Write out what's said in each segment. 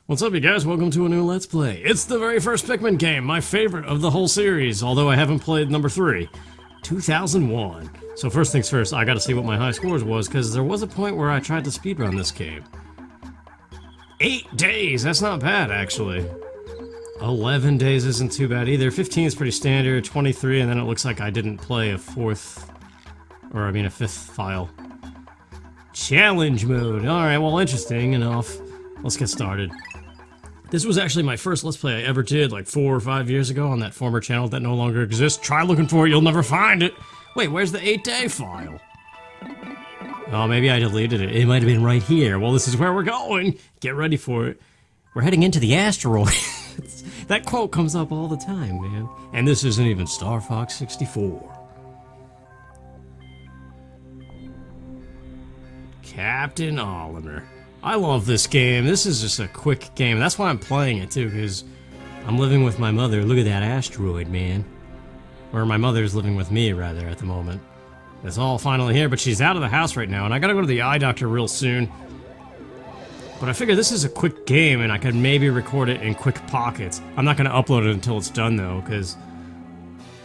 What's up, you guys? Welcome to a new Let's Play. It's the very first Pikmin game, my favorite of the whole series, although I haven't played number 3. 2001. So first things first, I gotta see what my high scores was, because there was a point where I tried to speedrun this game. 8 days! That's not bad, actually. 11 days isn't too bad either. 15 is pretty standard, 23, and then it looks like I didn't play a fifth file. Challenge mode. Alright, well, interesting enough. Let's get started. This was actually my first Let's Play I ever did, like 4 or 5 years ago on that former channel that no longer exists. Try looking for it, you'll never find it! Wait, where's the 8-day file? Oh, maybe I deleted it. It might have been right here. Well, this is where we're going! Get ready for it. We're heading into the asteroid. That quote comes up all the time, man. And this isn't even Star Fox 64. Captain Oliver. I love this game. This is just a quick game. That's why I'm playing it too, because I'm living with my mother. Look at that asteroid, man. Or my mother's living with me, rather, at the moment. It's all finally here, but she's out of the house right now, and I gotta go to the eye doctor real soon. But I figure this is a quick game, and I could maybe record it in quick pockets. I'm not gonna upload it until it's done, though, because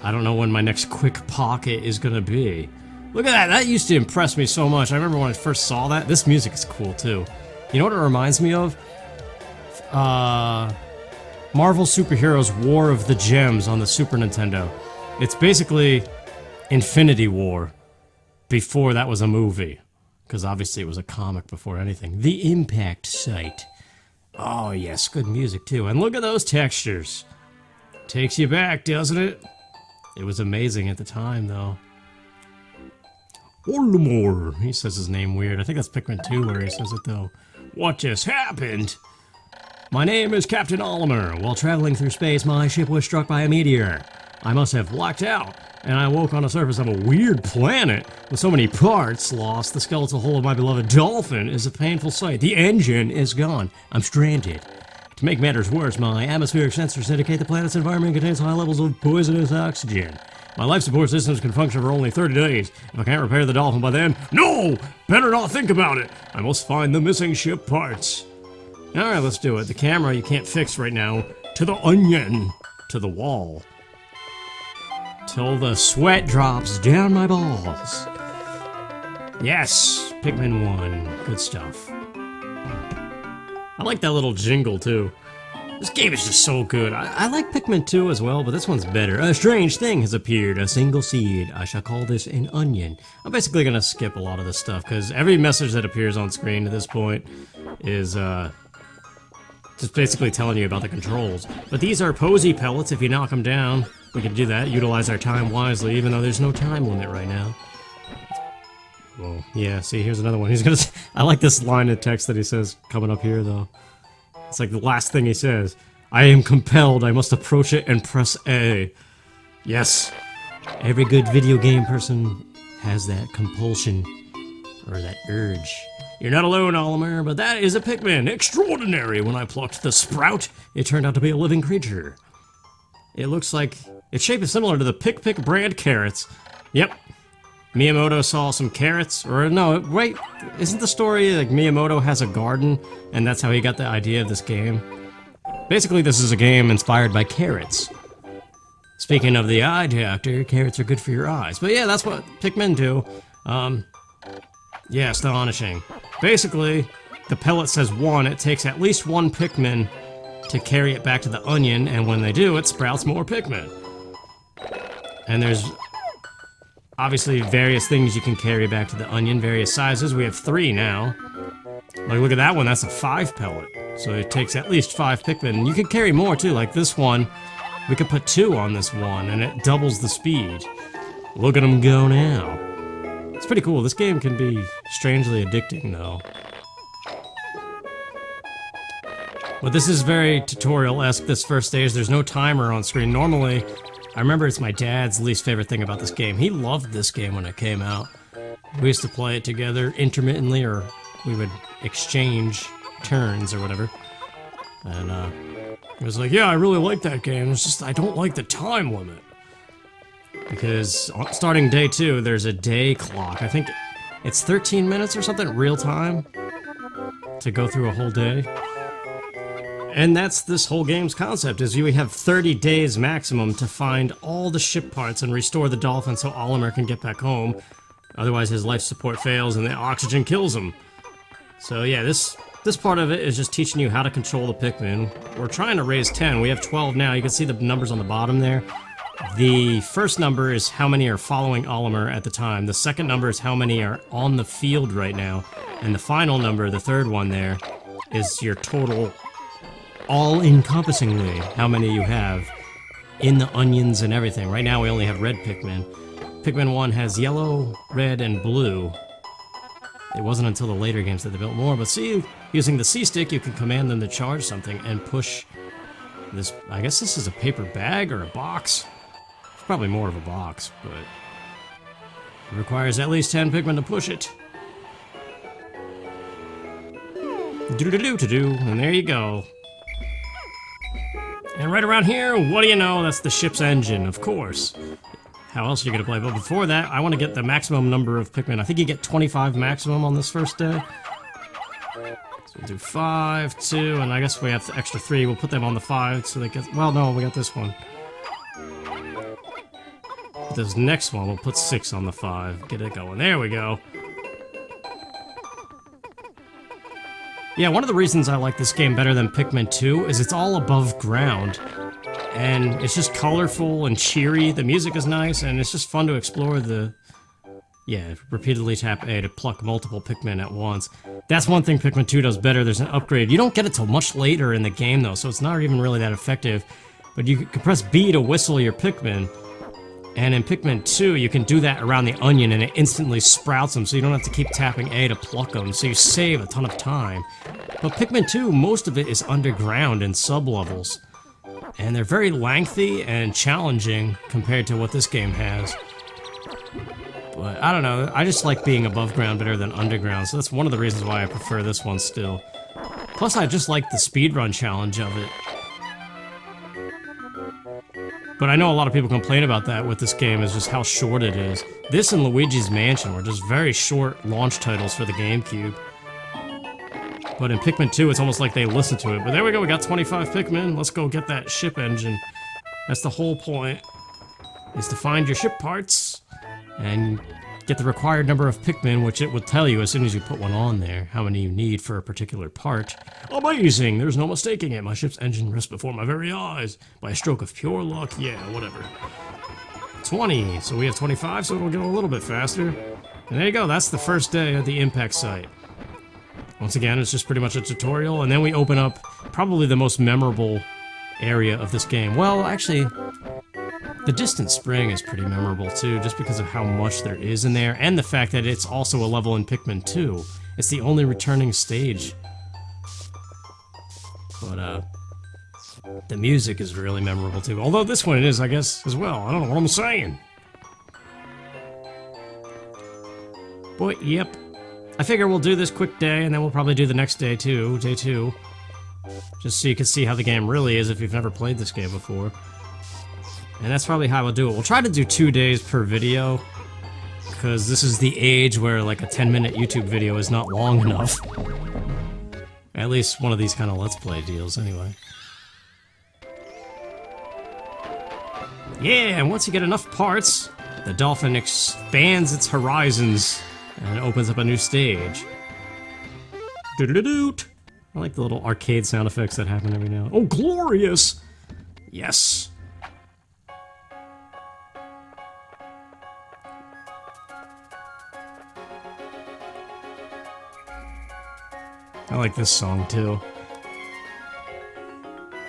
I don't know when my next quick pocket is gonna be. Look at that! That used to impress me so much. I remember when I first saw that. This music is cool, too. You know what it reminds me of? Marvel Superheroes War of the Gems on the Super Nintendo. It's basically Infinity War before that was a movie. Because obviously it was a comic before anything. The Impact Site. Oh yes, good music too. And look at those textures. Takes you back, doesn't it? It was amazing at the time, though. Olimar. He says his name weird. I think that's Pikmin 2 where he says it, though. What just happened? My name is Captain Oliver. While traveling through space, my ship was struck by a meteor. I must have blacked out, and I woke on the surface of a weird planet. With so many parts lost, the skeletal hull of my beloved dolphin is a painful sight. The engine is gone. I'm stranded. To make matters worse, my atmospheric sensors indicate the planet's environment contains high levels of poisonous oxygen. My life support systems can function for only 30 days. If I can't repair the dolphin by then, no! Better not think about it! I must find the missing ship parts. Alright, let's do it. The camera you can't fix right now. To the onion. To the wall. Till the sweat drops down my balls. Yes! Pikmin 1. Good stuff. I like that little jingle, too. This game is just so good. I like Pikmin 2 as well, but this one's better. A strange thing has appeared. A single seed. I shall call this an onion. I'm basically gonna skip a lot of this stuff, because every message that appears on screen at this point is, just basically telling you about the controls. But these are posy pellets. If you knock them down, we can do that. Utilize our time wisely, even though there's no time limit right now. Well, yeah, see, here's another one. He's gonna... I like this line of text that he says coming up here, though. It's like the last thing he says. I am compelled. I must approach it and press A. Yes. Every good video game person has that compulsion. Or that urge. You're not alone, Oliver, but that is a Pikmin. Extraordinary. When I plucked the sprout, it turned out to be a living creature. It looks like... Its shape is similar to the Pick brand carrots. Yep. Miyamoto saw some carrots, or no, wait, isn't the story like Miyamoto has a garden, and that's how he got the idea of this game? Basically, this is a game inspired by carrots. Speaking of the eye doctor, carrots are good for your eyes. But yeah, that's what Pikmin do. Yeah, astonishing. Basically, the pellet says 1, it takes at least 1 Pikmin to carry it back to the onion, and when they do, it sprouts more Pikmin. And there's... obviously, various things you can carry back to the onion, various sizes. We have 3 now. Like, look at that one, that's a 5 pellet. So it takes at least 5 Pikmin. You could carry more, too, like this one. We could put 2 on this one, and it doubles the speed. Look at them go now. It's pretty cool. This game can be strangely addicting, though. But this is very tutorial-esque, this first stage. There's no timer on screen. Normally... I remember it's my dad's least favorite thing about this game. He loved this game when it came out. We used to play it together intermittently, or we would exchange turns or whatever. And he was like, yeah, I really like that game. It's just I don't like the time limit. Because starting day 2, there's a day clock. I think it's 13 minutes or something, real time. to go through a whole day. And that's this whole game's concept, is you have 30 days maximum to find all the ship parts and restore the dolphin so Olimar can get back home. Otherwise his life support fails and the oxygen kills him. So yeah, this part of it is just teaching you how to control the Pikmin. We're trying to raise 10. We have 12 now. You can see the numbers on the bottom there. The first number is how many are following Olimar at the time. The second number is how many are on the field right now. And the final number, the third one there, is your total, all-encompassingly, how many you have in the onions and everything. Right now we only have red Pikmin. Pikmin 1 has yellow, red, and blue. It wasn't until the later games that they built more, but see, using the C-stick you can command them to charge something and push this. I guess this is a paper bag or a box. It's probably more of a box, but it requires at least 10 Pikmin to push it. Do-do-do-do-do, and there you go. And right around here, what do you know, that's the ship's engine, of course. How else are you gonna play? But before that, I want to get the maximum number of Pikmin. I think you get 25 maximum on this first day. So we'll do 5, 2, and I guess we have the extra 3. We'll put them on the 5 so they get... Well, no, we got this one. But this next one, we'll put 6 on the 5. Get it going. There we go. Yeah, one of the reasons I like this game better than Pikmin 2 is it's all above ground. And it's just colorful and cheery, the music is nice, and it's just fun to explore the... Yeah, repeatedly tap A to pluck multiple Pikmin at once. That's one thing Pikmin 2 does better, there's an upgrade. You don't get it till much later in the game though, so it's not even really that effective. But you can press B to whistle your Pikmin, and in Pikmin 2 you can do that around the onion and it instantly sprouts them, so you don't have to keep tapping A to pluck them, so you save a ton of time. But Pikmin 2, most of it is underground in sub-levels. And they're very lengthy and challenging compared to what this game has. But I don't know, I just like being above ground better than underground, so that's one of the reasons why I prefer this one still. Plus I just like the speedrun challenge of it. But I know a lot of people complain about that with this game, is just how short it is. This and Luigi's Mansion were just very short launch titles for the GameCube. But in Pikmin 2, it's almost like they listened to it. But there we go, we got 25 Pikmin. Let's go get that ship engine. That's the whole point, is to find your ship parts and get the required number of Pikmin, which it will tell you as soon as you put one on there, how many you need for a particular part. Amazing! There's no mistaking it. My ship's engine rests before my very eyes. By a stroke of pure luck, yeah, whatever. 20, so we have 25, so it'll go a little bit faster. And there you go, that's the first day at the impact site. Once again, it's just pretty much a tutorial, and then we open up probably the most memorable area of this game. Well, actually, the Distant Spring is pretty memorable too, just because of how much there is in there, and the fact that it's also a level in Pikmin 2. It's the only returning stage. But, the music is really memorable too. Although this one it is, I guess, as well. I don't know what I'm saying. But, yep. I figure we'll do this quick day, and then we'll probably do the next day too, day 2. Just so you can see how the game really is if you've never played this game before. And that's probably how we'll do it. We'll try to do 2 days per video, because this is the age where like a 10-minute YouTube video is not long enough. At least one of these kind of Let's Play deals, anyway. Yeah, and once you get enough parts, the dolphin expands its horizons and opens up a new stage. Doot-a-doot. I like the little arcade sound effects that happen every now and then. Oh, glorious! Yes! I like this song too.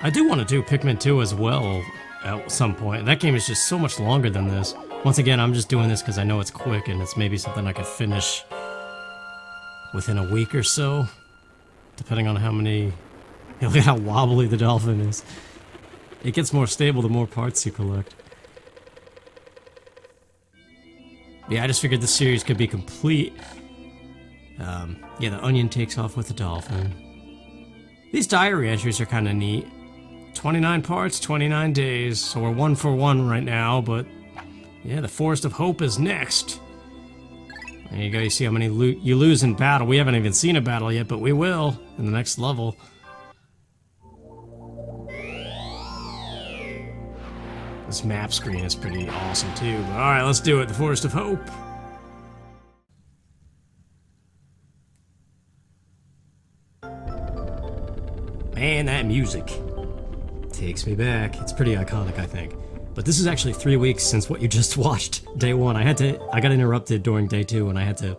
I do want to do Pikmin 2 as well at some point. That game is just so much longer than this. Once again, I'm just doing this because I know it's quick and it's maybe something I could finish within a week or so, depending on how many... Look at how wobbly the dolphin is. It gets more stable the more parts you collect. Yeah, I just figured this series could be complete. Yeah, the onion takes off with the dolphin. These diary entries are kind of neat. 29 parts, 29 days, so we're 1 for 1 right now, but yeah, the Forest of Hope is next. There you go, you see how many you lose in battle. We haven't even seen a battle yet, but we will in the next level. This map screen is pretty awesome too. Alright, let's do it. The Forest of Hope. Man, that music takes me back. It's pretty iconic, I think. But this is actually 3 weeks since what you just watched, day 1. I got interrupted during day 2 and I had to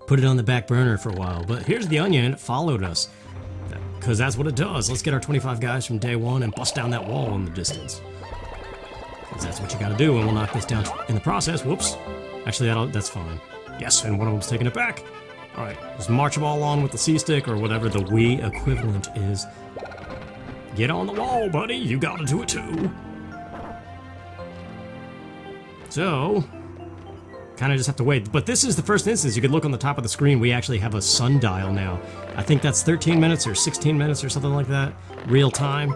put it on the back burner for a while. But here's the onion and it followed us. Because that's what it does. Let's get our 25 guys from day 1 and bust down that wall in the distance. Because that's what you gotta do and we'll knock this down in the process. Whoops. Actually, that's fine. Yes, and one of them's taking it back. Alright, just march them all on with the C-stick or whatever the Wii equivalent is. Get on the wall, buddy. You gotta do it too. So, kind of just have to wait. But this is the first instance. You could look on the top of the screen. We actually have a sundial now. I think that's 13 minutes or 16 minutes or something like that. Real time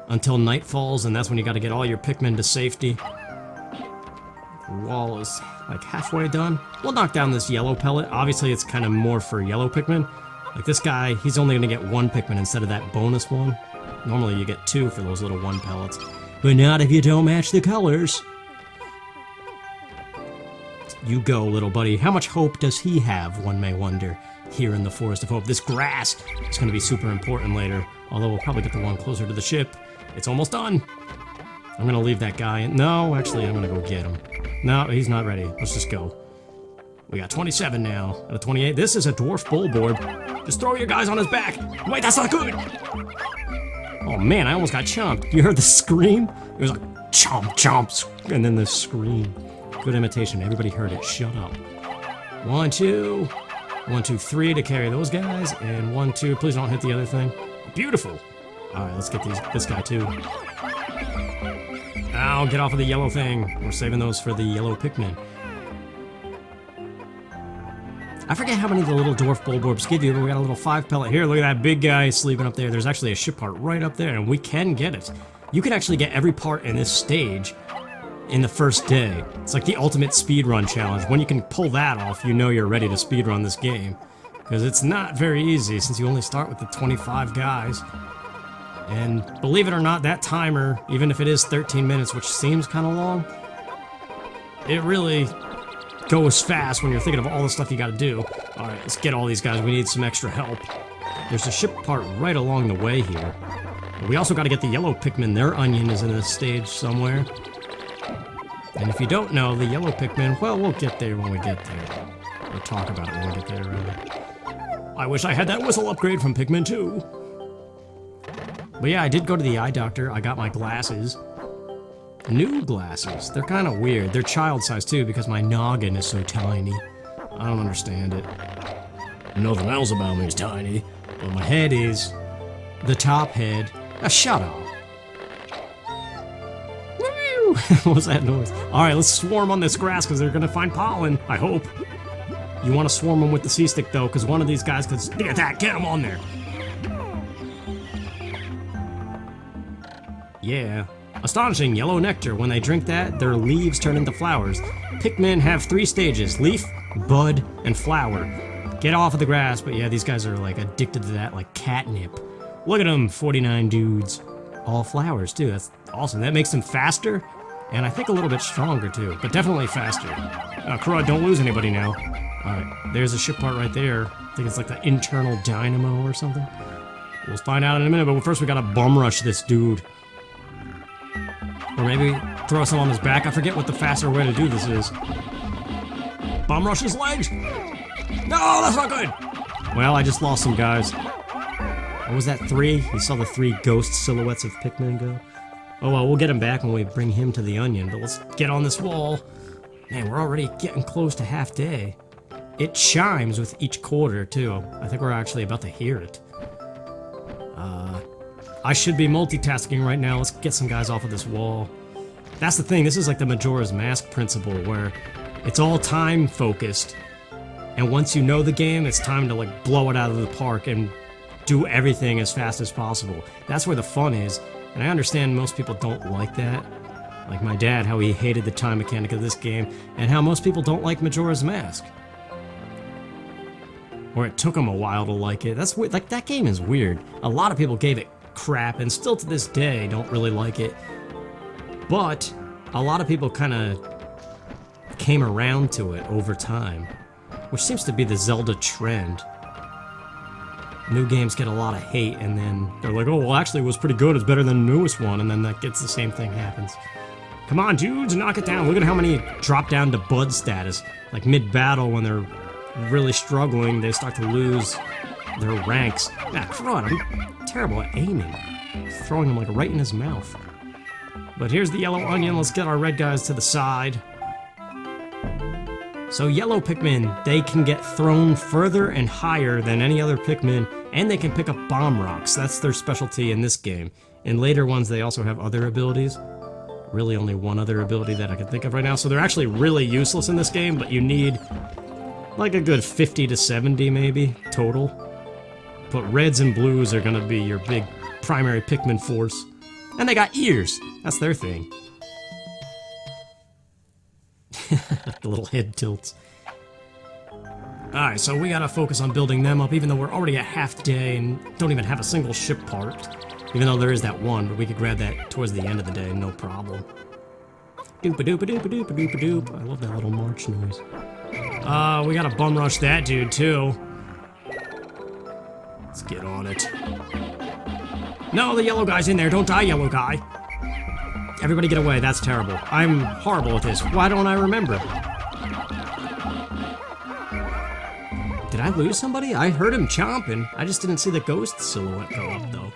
until night falls, and that's when you got to get all your Pikmin to safety. The wall is like halfway done. We'll knock down this yellow pellet. Obviously, it's kind of more for yellow Pikmin. Like this guy, he's only going to get 1 Pikmin instead of that bonus one. Normally, you get 2 for those little 1 pellets. But not if you don't match the colors. You go, little buddy. How much hope does he have, one may wonder, here in the Forest of Hope? This grass is going to be super important later, although we'll probably get the one closer to the ship. It's almost done. I'm going to leave that guy in. No, actually, I'm going to go get him. No, he's not ready. Let's just go. We got 27 now out of 28. This is a dwarf bullboard. Just throw your guys on his back. Wait, that's not good. Oh, man, I almost got chomped. You heard the scream? It was like, chomp, chomps, and then the scream. Good imitation. Everybody heard it. Shut up. 1, 2. 1, 2, 3 to carry those guys. And 1, 2. Please don't hit the other thing. Beautiful. Alright, let's get this guy too. Ow, get off of the yellow thing. We're saving those for the yellow Pikmin. I forget how many the little dwarf bullborbs give you, but we got a little 5 pellet here. Look at that big guy sleeping up there. There's actually a ship part right up there, and we can get it. You can actually get every part in this stage in the first day. It's like the ultimate speedrun challenge. When you can pull that off, you know you're ready to speedrun this game. Because it's not very easy since you only start with the 25 guys. And believe it or not, that timer, even if it is 13 minutes, which seems kind of long, it really goes fast when you're thinking of all the stuff you gotta do. Alright, let's get all these guys. We need some extra help. There's a ship part right along the way here. But we also gotta get the yellow Pikmin. Their onion is in this stage somewhere. And if you don't know, the yellow Pikmin, well, we'll get there when we get there. We'll talk about it when we get there, really. I wish I had that whistle upgrade from Pikmin 2. But yeah, I did go to the eye doctor. I got my glasses. New glasses. They're kind of weird. They're child-sized, too, because my noggin is so tiny. I don't understand it. Nothing else about me is tiny. But my head is the top head. Shut up. What was that noise? Alright, let's swarm on this grass because they're gonna find pollen, I hope. You want to swarm them with the C-stick though, because one of these guys could sneak attack. Get him on there. Yeah. Astonishing yellow nectar. When they drink that, their leaves turn into flowers. Pikmin have 3 stages: leaf, bud, and flower. Get off of the grass, but yeah, these guys are like addicted to that like catnip. Look at them, 49 dudes. All flowers too, that's awesome. That makes them faster, and I think a little bit stronger too, but definitely faster. Crud, don't lose anybody now. Alright, there's a ship part right there. I think it's like the internal dynamo or something. We'll find out in a minute, but first we gotta bum rush this dude. Or maybe throw some on his back. I forget what the faster way to do this is. Bum rush his legs! No, that's not good! Well, I just lost some guys. What was that, 3? You saw the 3 ghost silhouettes of Pikmin go? Oh well, we'll get him back when we bring him to the onion, but let's get on this wall. Man, we're already getting close to half day. It chimes with each quarter, too. I think we're actually about to hear it. I should be multitasking right now. Let's get some guys off of this wall. That's the thing, this is like the Majora's Mask principle, where it's all time focused, and once you know the game, it's time to like blow it out of the park and do everything as fast as possible. That's where the fun is, and I understand most people don't like that. Like my dad, how he hated the time mechanic of this game, and how most people don't like Majora's Mask. Or it took them a while to like it. That's weird. Like, that game is weird. A lot of people gave it crap, and still to this day don't really like it. But a lot of people kind of came around to it over time, which seems to be the Zelda trend. New games get a lot of hate, and then they're like, oh, well, actually, it was pretty good. It's better than the newest one, and then that gets the same thing happens. Come on, dudes, knock it down. Look at how many drop down to Bud status. Like, mid-battle, when they're really struggling, they start to lose their ranks. Ah, crud, I'm terrible at aiming. Throwing him, like, right in his mouth. But here's the yellow onion. Let's get our red guys to the side. So yellow Pikmin, they can get thrown further and higher than any other Pikmin, and they can pick up bomb rocks. That's their specialty in this game. In later ones, they also have other abilities. Really only one other ability that I can think of right now. So they're actually really useless in this game, but you need like a good 50 to 70 maybe total. But reds and blues are going to be your big primary Pikmin force. And they got ears. That's their thing. The little head tilts. Alright, so we gotta focus on building them up, even though we're already at half day and don't even have a single ship part. Even though there is that one, but we could grab that towards the end of the day, no problem. Doop-a-doop-a-doop-a-doop-a-doop-a-doop. I love that little march noise. We gotta bum rush that dude, too. Let's get on it. No, the yellow guy's in there. Don't die, yellow guy. Everybody get away. That's terrible. I'm horrible at this. Why don't I remember? Did I lose somebody? I heard him chomping. I just didn't see the ghost silhouette go up, though.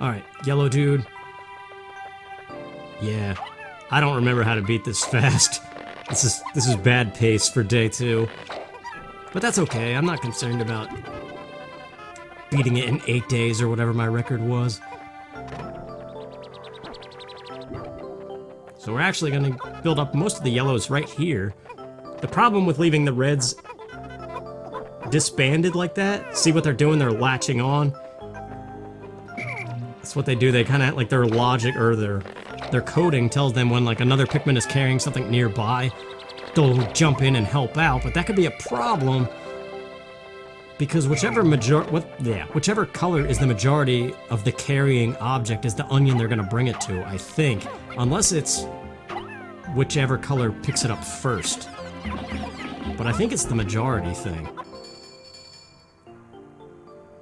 Alright, yellow dude. Yeah. I don't remember how to beat this fast. This is bad pace for day 2. But that's okay. I'm not concerned about beating it in 8 days or whatever my record was. So we're actually going to build up most of the yellows right here. The problem with leaving the reds disbanded like that, see what they're doing? They're latching on. That's what they do. They kind of, like, their logic or their coding tells them when, like, another Pikmin is carrying something nearby, they'll jump in and help out. But that could be a problem because whichever color is the majority of the carrying object is the onion they're going to bring it to, I think. Unless it's whichever color picks it up first. But I think it's the majority thing.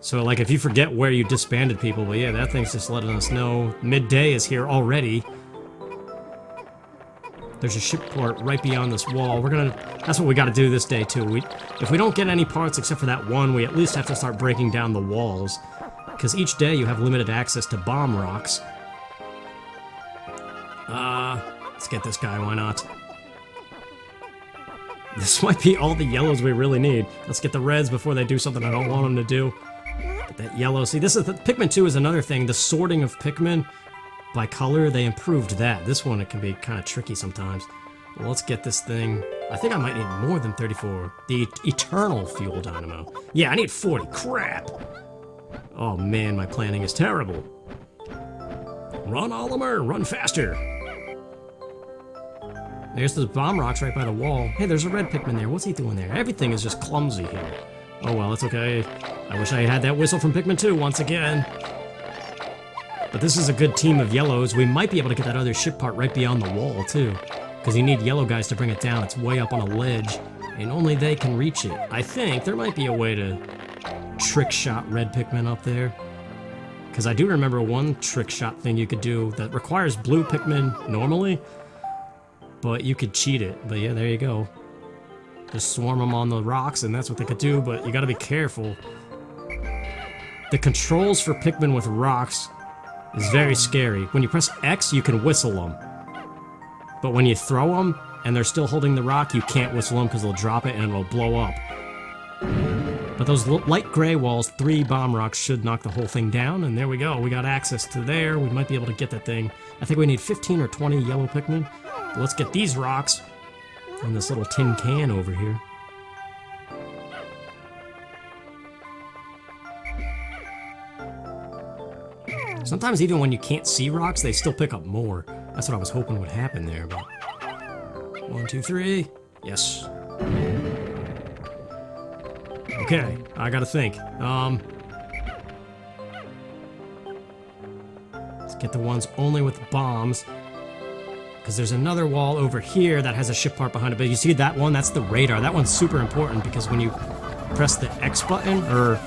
So, like, if you forget where you disbanded people, but yeah, that thing's just letting us know midday is here already. There's a ship port right beyond this wall. That's what we gotta do this day, too. If we don't get any parts except for that one, we at least have to start breaking down the walls. Because each day you have limited access to bomb rocks. Let's get this guy, why not? This might be all the yellows we really need. Let's get the reds before they do something I don't want them to do. Get that yellow. See, this is Pikmin 2 is another thing. The sorting of Pikmin by color, they improved that. This one, it can be kind of tricky sometimes. Well, let's get this thing. I think I might need more than 34. The Eternal Fuel Dynamo. Yeah, I need 40. Crap! Oh man, my planning is terrible. Run, Oliver! Run faster! There's those bomb rocks right by the wall. Hey, there's a red Pikmin there. What's he doing there? Everything is just clumsy here. Oh well, it's okay. I wish I had that whistle from Pikmin 2 once again. But this is a good team of yellows. We might be able to get that other ship part right beyond the wall, too. Because you need yellow guys to bring it down. It's way up on a ledge, and only they can reach it. I think there might be a way to trick shot red Pikmin up there. Because I do remember one trick shot thing you could do that requires blue Pikmin normally, but you could cheat it. But yeah, there you go. Just swarm them on the rocks, and that's what they could do, but you gotta be careful. The controls for Pikmin with rocks is very scary. When you press X, you can whistle them. But when you throw them, and they're still holding the rock, you can't whistle them because they'll drop it and it'll blow up. But those light gray walls, 3 bomb rocks should knock the whole thing down, and there we go. We got access to there. We might be able to get that thing. I think we need 15 or 20 yellow Pikmin. But let's get these rocks in this little tin can over here. Sometimes even when you can't see rocks, they still pick up more. That's what I was hoping would happen there, but... 1, 2, 3. Yes. Okay, I gotta think. Let's get the ones only with bombs. Because there's another wall over here that has a ship part behind it. But you see that one? That's the radar. That one's super important because when you press the X button, or...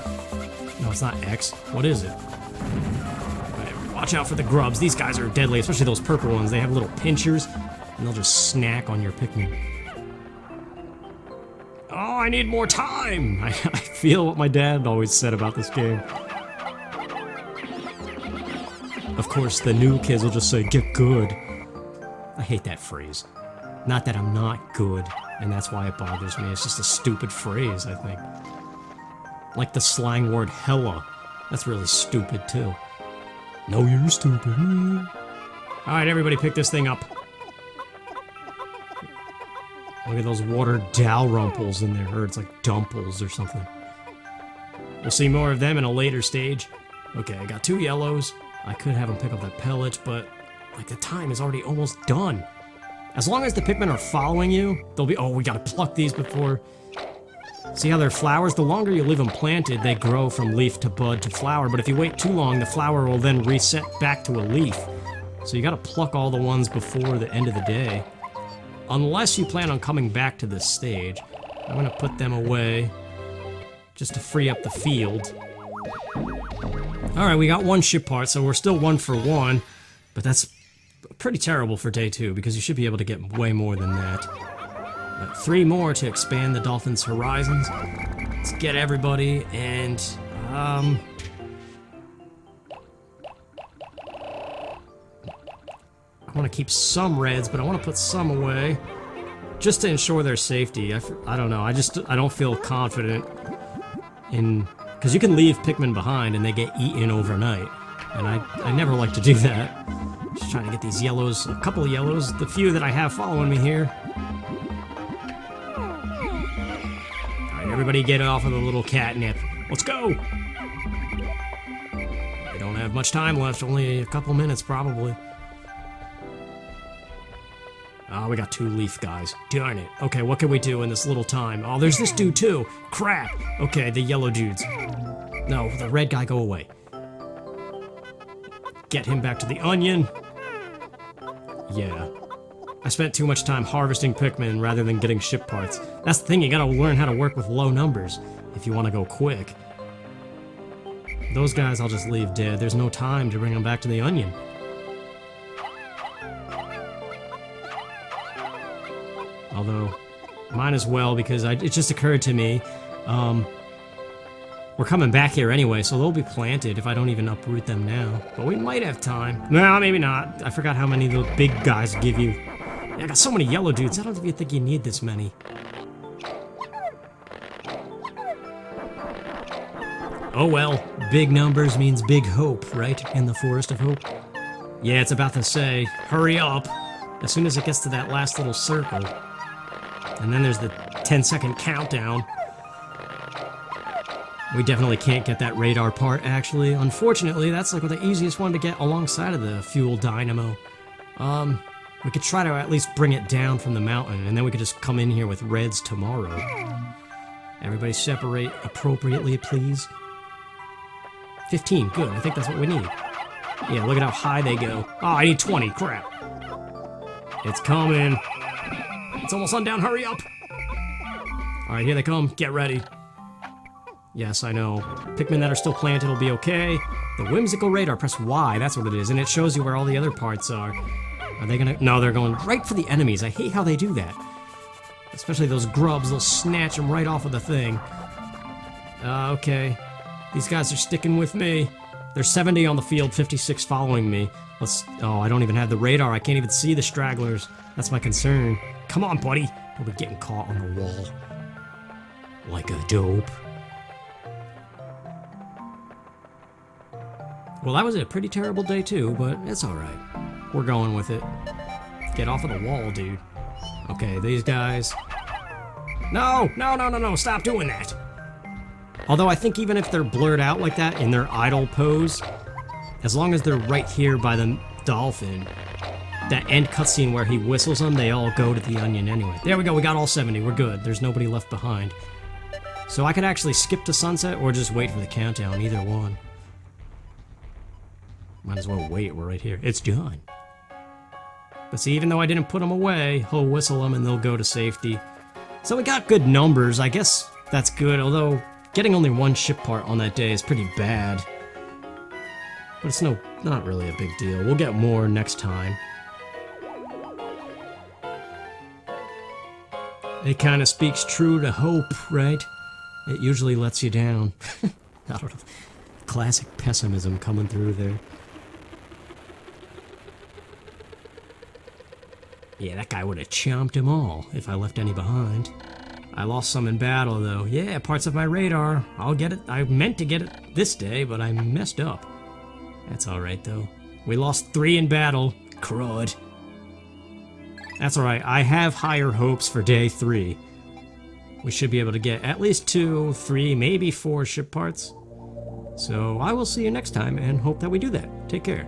No, it's not X. What is it? Right, watch out for the grubs. These guys are deadly, especially those purple ones. They have little pinchers, and they'll just snack on your Pikmin. Oh, I need more time! I feel what my dad always said about this game. Of course, the new kids will just say, get good. I hate that phrase. Not that I'm not good, and that's why it bothers me. It's just a stupid phrase, I think. Like the slang word hella. That's really stupid, too. No, you're stupid. Alright, everybody pick this thing up. Look at those water dalrymples in there, or it's like dumples or something. We'll see more of them in a later stage. Okay, I got 2 yellows. I could have them pick up that pellet, but like the time is already almost done. As long as the Pikmin are following you, they'll be, oh, we gotta pluck these before. See how they're flowers? The longer you leave them planted, they grow from leaf to bud to flower, but if you wait too long, the flower will then reset back to a leaf. So you gotta pluck all the ones before the end of the day. Unless you plan on coming back to this stage. I'm gonna put them away just to free up the field. Alright, we got 1 ship part, so we're still 1 for 1, but that's pretty terrible for day 2, because you should be able to get way more than that. But 3 more to expand the dolphin's horizons. Let's get everybody, and, I want to keep some reds, but I want to put some away, just to ensure their safety. I don't know, I don't feel confident in... Because you can leave Pikmin behind and they get eaten overnight. And I never like to do that. Just trying to get these yellows, a couple of yellows, the few that I have following me here. Alright, everybody get off of the little catnip. Let's go! We don't have much time left, only a couple minutes probably. Oh, we got 2 leaf guys. Darn it. Okay, what can we do in this little time? Oh, there's this dude too. Crap. Okay, the yellow dudes. No, the red guy, go away. Get him back to the onion. Yeah. I spent too much time harvesting Pikmin rather than getting ship parts. That's the thing, you gotta learn how to work with low numbers if you want to go quick. Those guys I'll just leave dead. There's no time to bring them back to the onion. Although, might as well, because it just occurred to me, we're coming back here anyway, so they'll be planted if I don't even uproot them now. But we might have time. No, maybe not. I forgot how many the big guys give you. Yeah, I got so many yellow dudes, I don't even think you need this many. Oh well, big numbers means big hope, right? In the Forest of Hope. Yeah, it's about to say, hurry up, as soon as it gets to that last little circle. And then there's the 10-second countdown. We definitely can't get that radar part, actually. Unfortunately, that's like the easiest one to get alongside of the fuel dynamo. We could try to at least bring it down from the mountain, and then we could just come in here with reds tomorrow. Everybody separate appropriately, please. 15, good, I think that's what we need. Yeah, look at how high they go. Oh, I need 20, crap. It's coming. It's almost sundown, hurry up! Alright, here they come, get ready. Yes, I know. Pikmin that are still planted will be okay. The whimsical radar, press Y, that's what it is, and it shows you where all the other parts are. Are they gonna... No, they're going right for the enemies. I hate how they do that. Especially those grubs, they'll snatch them right off of the thing. Okay. These guys are sticking with me. There's 70 on the field, 56 following me. Oh, I don't even have the radar. I can't even see the stragglers. That's my concern. Come on, buddy. Don't be getting caught on the wall. Like a dope. Well, that was a pretty terrible day too, but it's alright. We're going with it. Get off of the wall, dude. Okay, these guys... No! No, no, no, no! Stop doing that! Although I think even if they're blurred out like that in their idle pose, as long as they're right here by the dolphin, that end cutscene where he whistles them, they all go to the onion anyway. There we go, we got all 70, we're good. There's nobody left behind. So I could actually skip to sunset or just wait for the countdown, either one. Might as well wait, we're right here. It's done. But see, even though I didn't put them away, he'll whistle them and they'll go to safety. So we got good numbers, I guess that's good, although getting only one ship part on that day is pretty bad. But it's not really a big deal. We'll get more next time. It kind of speaks true to hope, right? It usually lets you down. I don't know. Classic pessimism coming through there. Yeah, that guy would have chomped them all if I left any behind. I lost some in battle, though. Yeah, parts of my radar. I'll get it. I meant to get it this day, but I messed up. That's alright, though. We lost 3 in battle. Crud. That's alright. I have higher hopes for day 3. We should be able to get at least 2, 3, maybe 4 ship parts. So I will see you next time and hope that we do that. Take care.